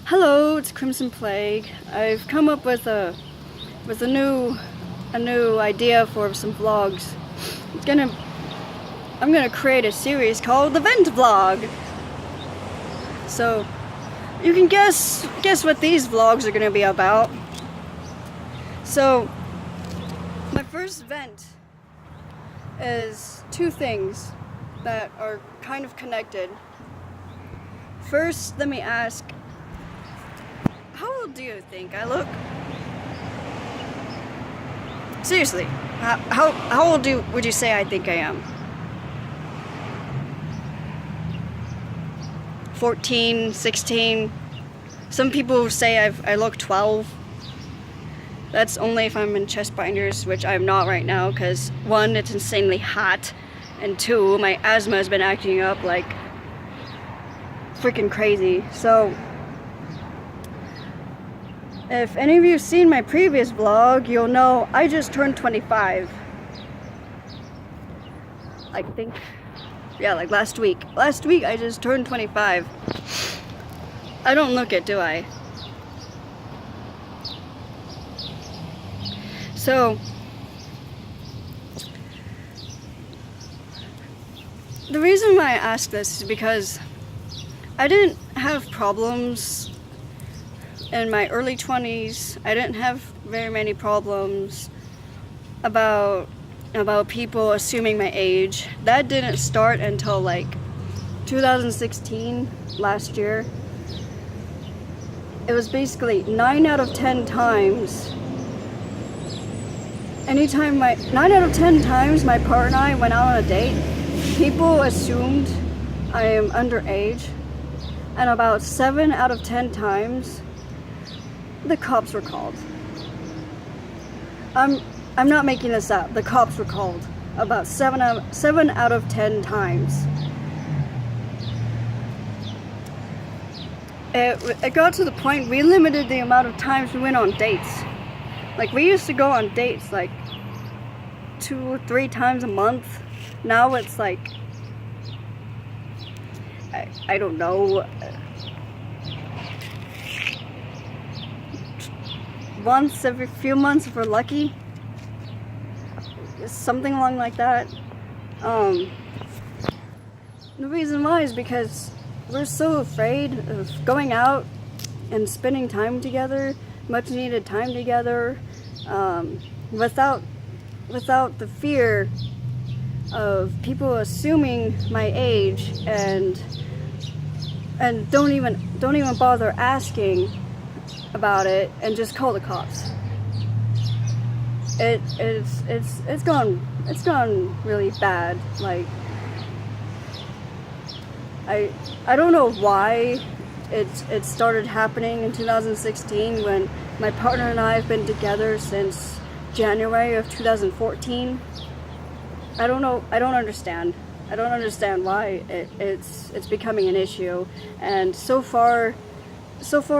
Hello, it's Crimson Plague. I've come up with a new idea for some vlogs. I'm gonna create a series called the Vent Vlog. So you can guess what these vlogs are gonna be about. So my first vent is two things that are kind of connected. First, let me ask, how old do you think I look? Seriously, how old would you say I think I am? 14, 16. Some people say I look 12. That's only if I'm in chest binders, which I'm not right now, because one, it's insanely hot, and two, my asthma has been acting up like freaking crazy. So if any of you have seen my previous vlog, you'll know I just turned 25. I think, yeah, like last week. Last week I just turned 25. I don't look it, do I? So, the reason why I ask this is because I didn't have problems in my early 20s. I didn't have very many problems about people assuming my age. That didn't start until like 2016, last year. It was basically 9 out of 10 times. 9 out of 10 times my partner and I went out on a date, people assumed I am underage, and about 7 out of 10 times the cops were called. I'm not making this up. The cops were called about 7 out of 10 times. It got to the point we limited the amount of times we went on dates. Like, we used to go on dates like 2 or 3 times a month. Now it's like, I don't know, once every few months if we're lucky. Something along like that. The reason why is because we're so afraid of going out and spending time together, much needed time together, without the fear of people assuming my age and don't even bother asking about it and just call the cops. It's gone really bad. Like, I don't know why it started happening in 2016 when my partner and I have been together since January of 2014. I don't know. I don't understand. I don't understand why it's becoming an issue. And so far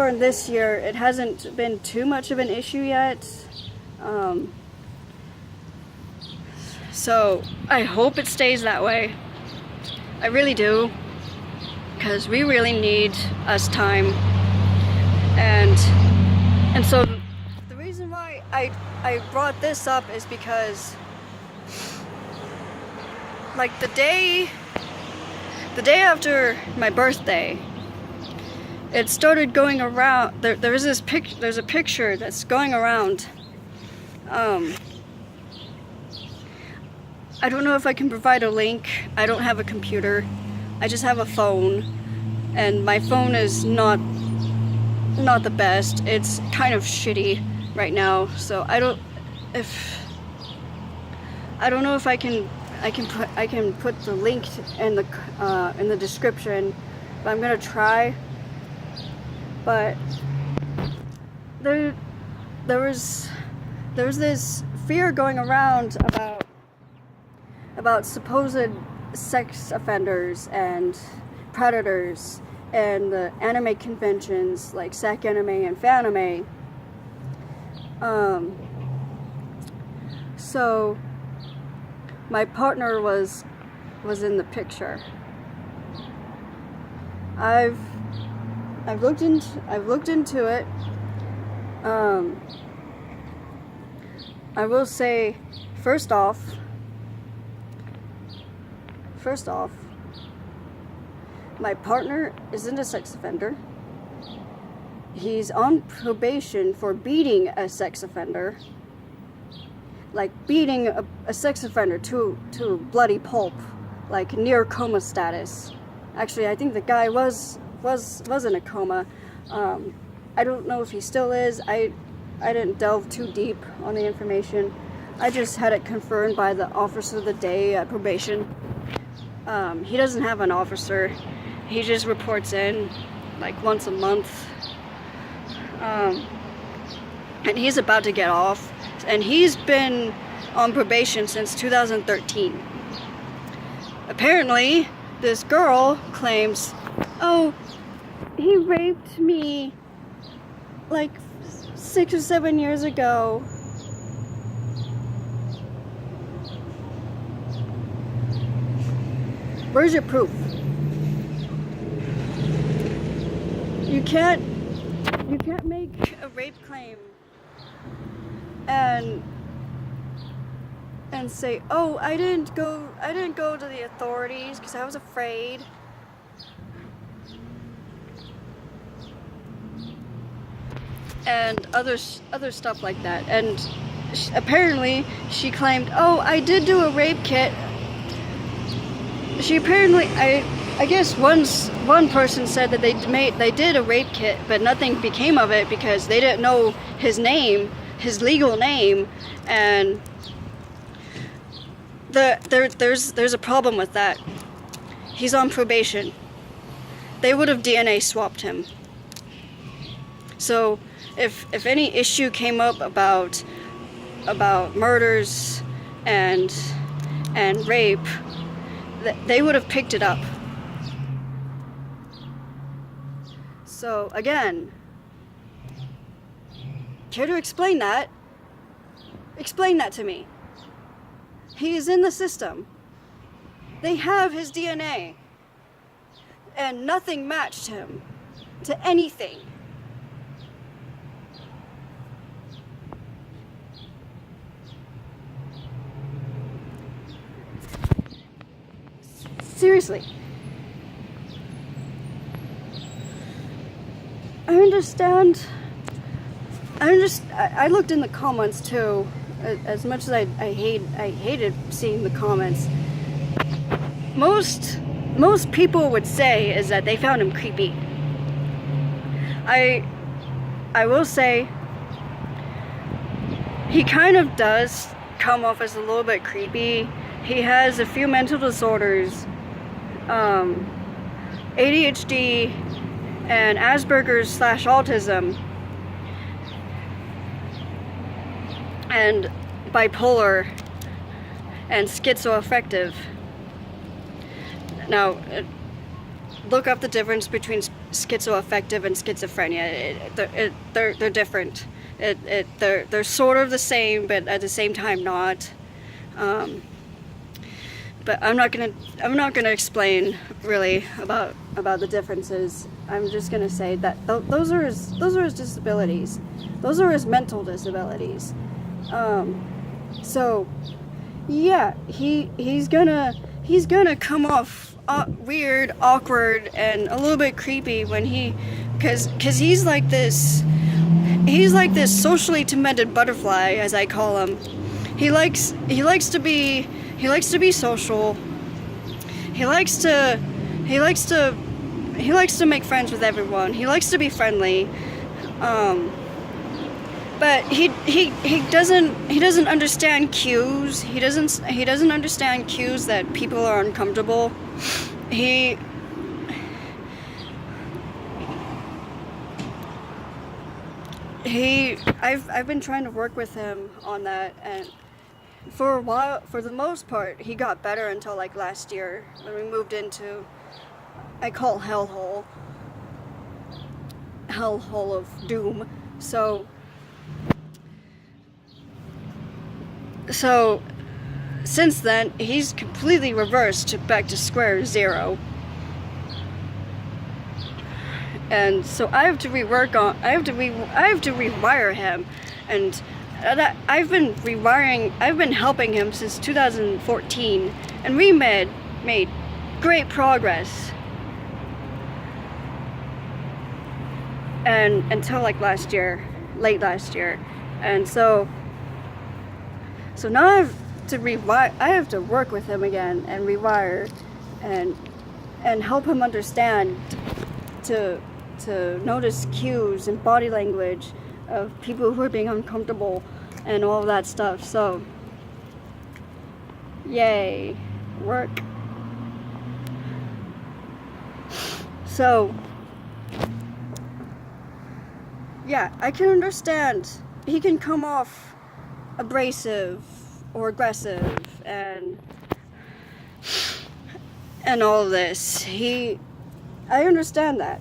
in this year, it hasn't been too much of an issue yet. So I hope it stays that way. I really do, because we really need us time. And so the reason why I brought this up is because, like, the day after my birthday, it started going around. There's a picture that's going around. I don't know if I can provide a link. I don't have a computer. I just have a phone, and my phone is not the best. It's kind of shitty right now. So I don't know if I can put the link in the description, but I'm gonna try. But there was this fear going around about supposed sex offenders and predators and the anime conventions like SAC Anime and Fanime. So my partner was in the picture. I've looked into it. I will say, first off, my partner isn't a sex offender. He's on probation for beating a sex offender. Like beating a sex offender to bloody pulp, like near coma status. Actually, I think the guy was in a coma. I don't know if he still is. I didn't delve too deep on the information. I just had it confirmed by the officer of the day at probation. He doesn't have an officer. He just reports in like once a month. And he's about to get off. And he's been on probation since 2013. Apparently, this girl claims, oh, he raped me like 6 or 7 years ago. Where's your proof? You can't make a rape claim and say, oh, I didn't go to the authorities because I was afraid. And other stuff like that. And apparently she claimed, oh, I did do a rape kit. She apparently, I guess one person said that they did a rape kit, but nothing became of it because they didn't know his name, his legal name, and there's a problem with that. He's on probation. They would have DNA swapped him. So if any issue came up about murders and rape, they would have picked it up. So again, care to explain that? Explain that to me. He is in the system. They have his DNA. And nothing matched him to anything. Seriously. I looked in the comments too. As much as I hated seeing the comments. Most people would say is that they found him creepy. I will say he kind of does come off as a little bit creepy. He has a few mental disorders, ADHD and Asperger's / autism, and bipolar and schizoaffective. Now, look up the difference between schizoaffective and schizophrenia. They're different. They're sort of the same, but at the same time not. But I'm not gonna explain really about the differences. I'm just gonna say that those are his disabilities. Those are his mental disabilities. So yeah, he's gonna come off weird, awkward, and a little bit creepy when because he's like this socially tormented butterfly, as I call him. He likes to be social. He likes to make friends with everyone. He likes to be friendly. But he doesn't understand cues. He doesn't understand cues that people are uncomfortable. I've been trying to work with him on that, and for a while, for the most part, he got better until like last year when we moved into, I call hellhole of doom. So since then, he's completely reversed back to square zero. and so I have to rewire him, and I've been helping him since 2014, and we made great progress, and until like late last year, and so now I have to work with him again and rewire, and help him understand to notice cues and body language of people who are being uncomfortable and all of that stuff. So yay, work. So yeah, I can understand he can come off abrasive or aggressive and all of this. I understand that.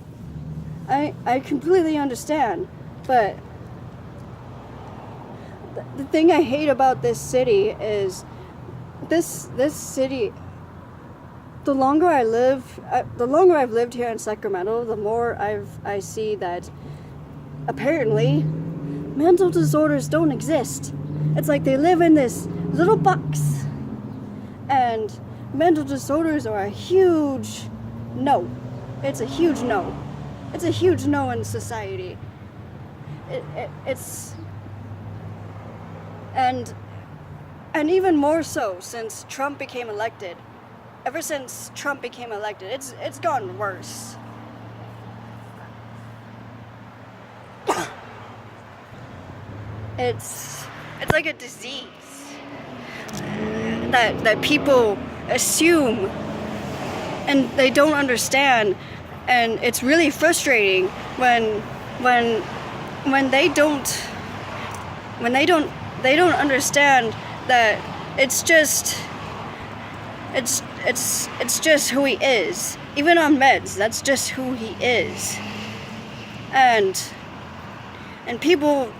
I completely understand. But the thing I hate about this city is this city, the longer I've lived here in Sacramento, the more I see that apparently mental disorders don't exist. It's like they live in this little box, and mental disorders are a huge no. It's a huge no. It's a huge no in society. It's and even more so since Trump became elected. Ever since Trump became elected, it's gotten worse. It's like a disease that people assume and they don't understand, and it's really frustrating when they don't understand that it's just who he is. Even on meds, that's just who he is. And people,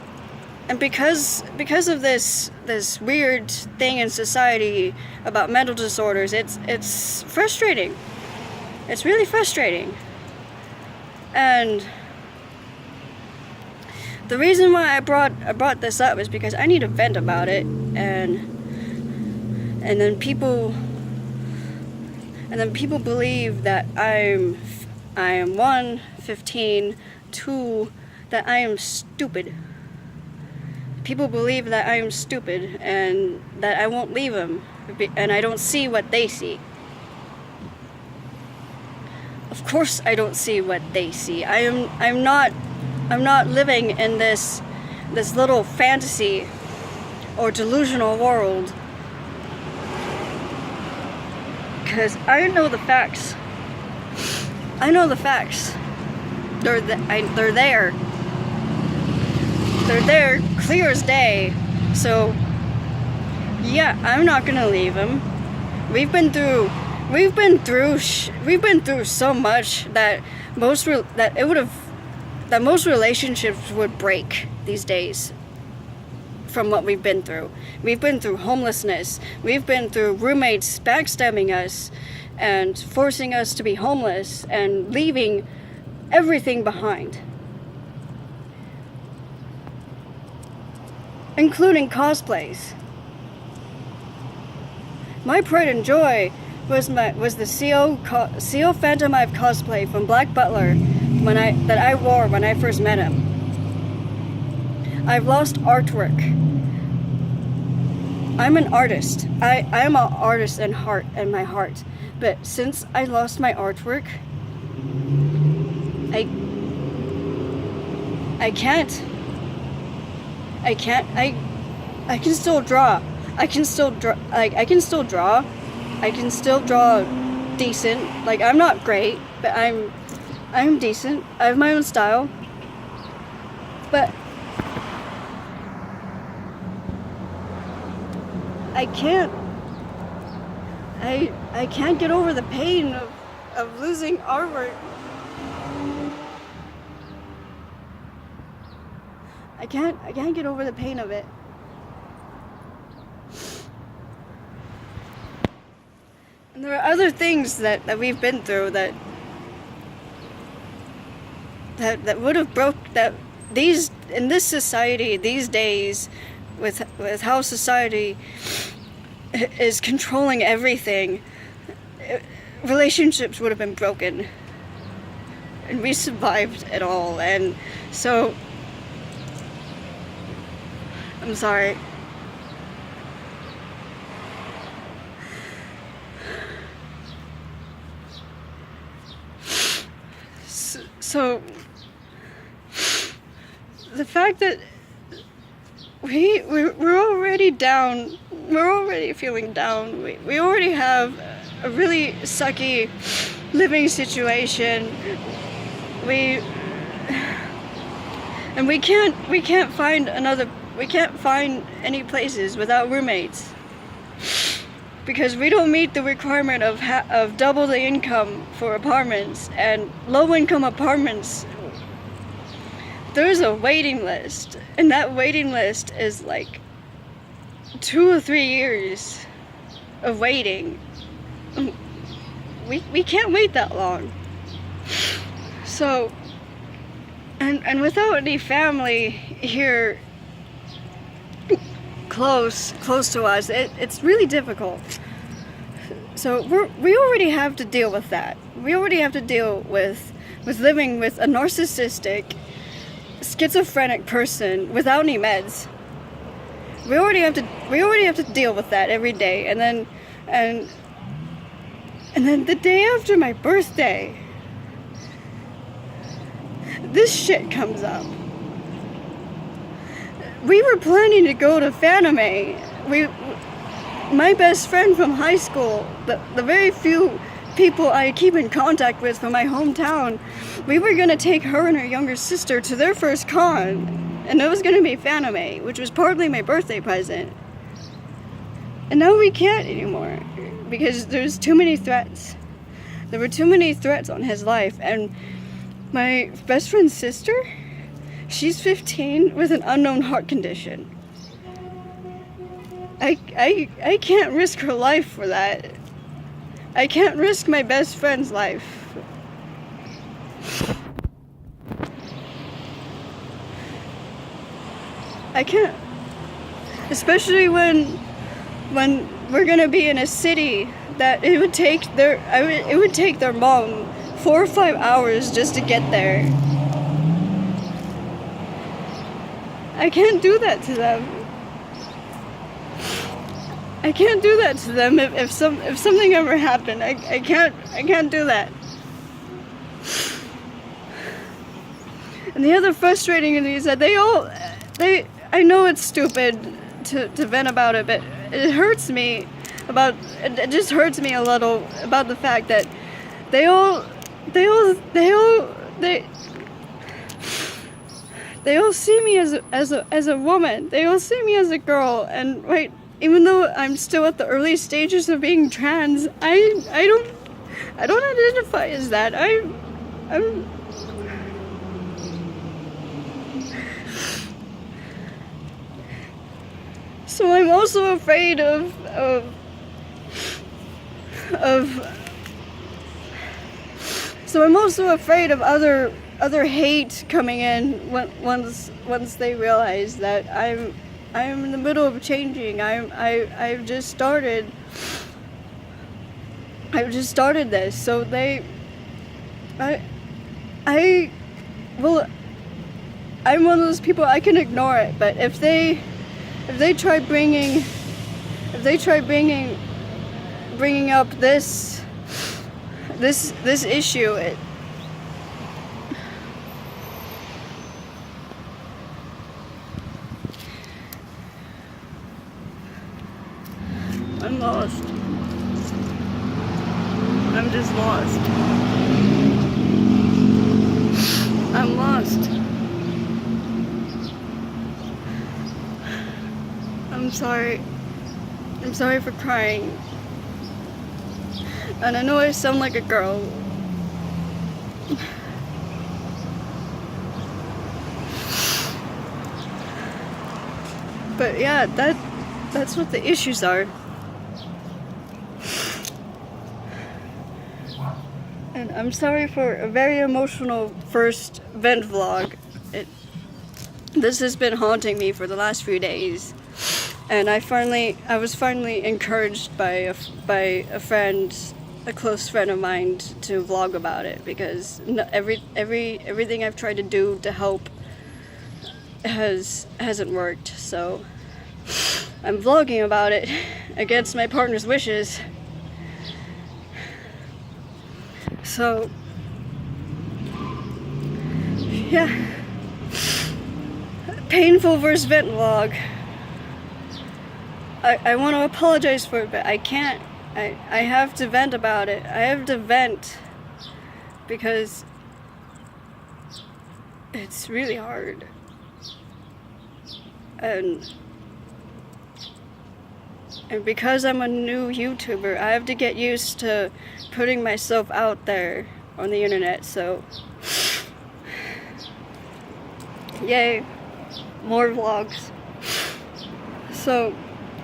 and because of this weird thing in society about mental disorders, it's frustrating. It's really frustrating. And the reason why I brought this up is because I need to vent about it, and then people believe that I am 1, 15, 2, that I am stupid. People believe that I am stupid and that I won't leave them, and I don't see what they see. Of course I don't see what they see. I'm not living in this little fantasy or delusional world, because I know the facts. I know the facts. They're there. They're there, clear as day. So yeah, I'm not gonna leave him. We've been through so much that most relationships would break these days from what we've been through. We've been through homelessness. We've been through roommates backstabbing us and forcing us to be homeless and leaving everything behind, including cosplays. My pride and joy was the CO Phantom Hive cosplay from Black Butler that I wore when I first met him. I've lost artwork. I'm an artist. I am an artist in my heart. But since I lost my artwork, I can still draw. I can still draw decent. Like, I'm not great, but I'm decent. I have my own style. But I can't get over the pain of losing artwork. I can't get over the pain of it. And there are other things that we've been through that that would have broke that these in this society these days, with how society is controlling everything, relationships would have been broken, and we survived it all. And so I'm sorry. So the fact that we're already down, we're already feeling down, we already have a really sucky living situation, we can't find any places without roommates, because we don't meet the requirement of double the income for apartments, and low-income apartments, there's a waiting list, and that waiting list is like 2 or 3 years of waiting. We can't wait that long. So, and without any family here close to us, it's really difficult. So we already have to deal with that. We already have to deal with living with a narcissistic, schizophrenic person without any meds. We already have to deal with that every day. And then the day after my birthday, this shit comes up. We were planning to go to Fanime. My best friend from high school, the very few people I keep in contact with from my hometown, we were gonna take her and her younger sister to their first con, and it was gonna be Fanime, which was partly my birthday present. And now we can't anymore, because there's too many threats. There were too many threats on his life, and my best friend's sister, she's 15 with an unknown heart condition. I can't risk her life for that. I can't risk my best friend's life. I can't. Especially when we're gonna be in a city that it would take their mom 4 or 5 hours just to get there. I can't do that to them. I can't do that to them if something ever happened. I can't do that. And the other frustrating thing is that I know it's stupid to vent about it, but it hurts me it just hurts me a little about the fact that they all see me as a woman. They all see me as a girl, and right, even though I'm still at the early stages of being trans, I don't identify as that. I'm so I'm also afraid of other hate coming in once they realize that I'm in the middle of changing. I've just started this, so I'm one of those people, I can ignore it, but if they try bringing up this issue, I'm lost. I'm just lost. I'm lost. I'm sorry. I'm sorry for crying. And I know I sound like a girl. But yeah, that's what the issues are. And I'm sorry for a very emotional first vent vlog. This has been haunting me for the last few days, and I was finally encouraged by a friend, a close friend of mine, to vlog about it, because everything I've tried to do to help hasn't worked. So I'm vlogging about it against my partner's wishes. So yeah, painful first vent vlog. I want to apologize for it, but I can't. I have to vent about it. I have to vent because it's really hard. And because I'm a new YouTuber, I have to get used to putting myself out there on the internet. So yay, more vlogs. So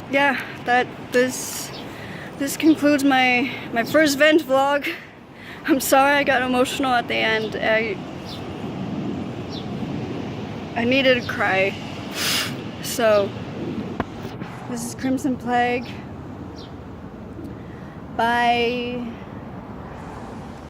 yeah, this concludes my first vent vlog. I'm sorry I got emotional at the end. I needed to cry. So this is Crimson Plague. Bye.